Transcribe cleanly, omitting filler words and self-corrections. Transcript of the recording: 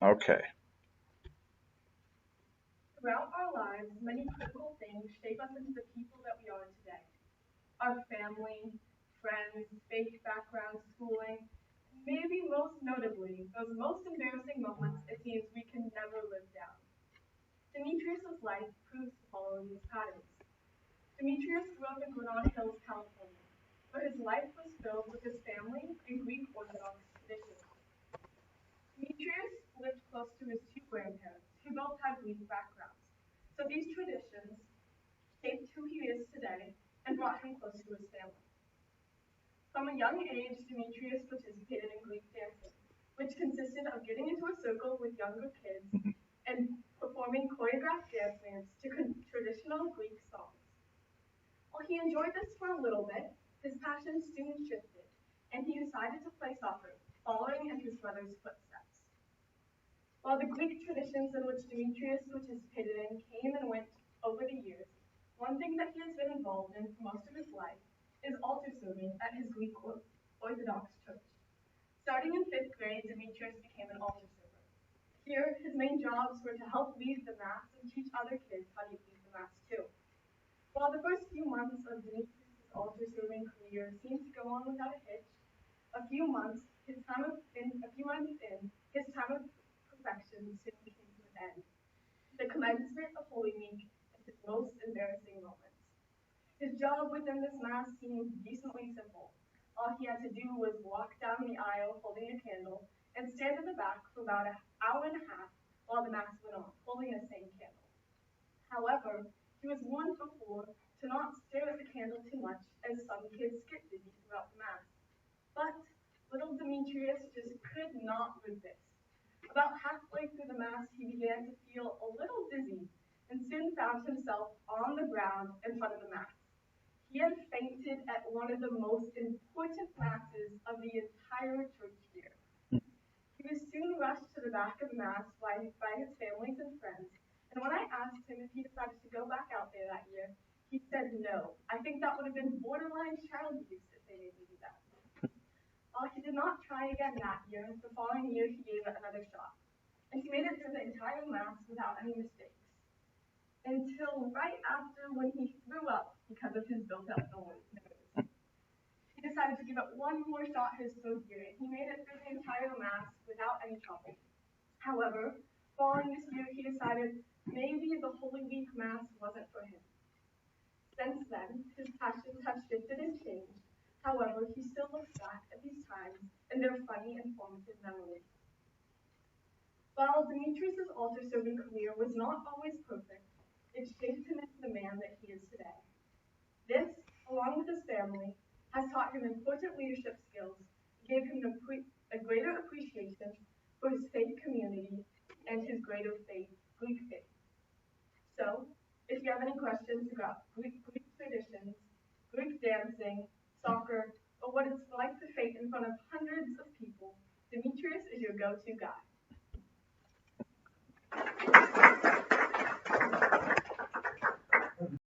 Okay. Throughout our lives, many critical things shape us into the people that we are today. Our family, friends, faith background, schooling, and maybe most notably, those most embarrassing moments it seems we can never live down. Demetrius's life proves to follow these patterns. Demetrius grew up in Glenarm Hills, California, where his life was filled with his family and Greek Orthodox traditions. Demetrius lived close to his two grandparents, who both had Greek backgrounds. So these traditions shaped who he is today and brought him close to his family. From a young age, Demetrius participated in Greek dancing, which consisted of getting into a circle with younger kids and performing choreographed dance moves to traditional Greek songs. While he enjoyed this for a little bit, his passion soon shifted, and he decided to play soccer, following in his brother's footsteps. While the Greek traditions in which Demetrius participated in came and went over the years, one thing that he has been involved in for most of his life is altar serving at his Greek Orthodox church. Starting in 5th grade, Demetrius became an altar server. Here, his main jobs were to help lead the Mass and teach other kids how to lead the Mass too. While the first few months of Demetrius' altar serving career seemed to go on without a hitch, a few months in, his time of perfection soon came to an end. The commencement of Holy Week is his most embarrassing moment. His job within this Mass seemed decently simple. All he had to do was walk down the aisle holding a candle and stand in the back for about an hour and a half while the Mass went on, holding the same candle. However, he was warned before to not stare at the candle too much, as some kids get dizzy throughout the Mass. But little Demetrius just could not resist. About halfway through the Mass, he began to feel a little dizzy and soon found himself on the ground in front of the Mass. He had fainted at one of the most important Masses of the entire church year. He was soon rushed to the back of the Mass by his families and friends, and when I asked him if he decided to go back out there that year, he said no. I think that would have been borderline child abuse if they made me do that. While he did not try again that year, the following year he gave it another shot, and he made it through the entire Mass without any mistakes. Until right after when he threw up because of his built-up nose. He decided to give it one more shot his third year, and he made it through the entire Mass without any trouble. However, following this year, he decided maybe the Holy Week Mass wasn't for him. Since then, his passions have shifted and changed. However, he still looks back at these times and their funny and formative memories. While Demetrius' altar serving career was not always perfect, it shaped him into the man that he is today. This, along with his family, has taught him important leadership skills, gave him a greater appreciation for his faith community and his greater faith, Greek faith. So, if you have any questions about Greek traditions, Greek dancing, soccer, or what it's like to faint in front of hundreds of people, Demetrius is your go-to guy.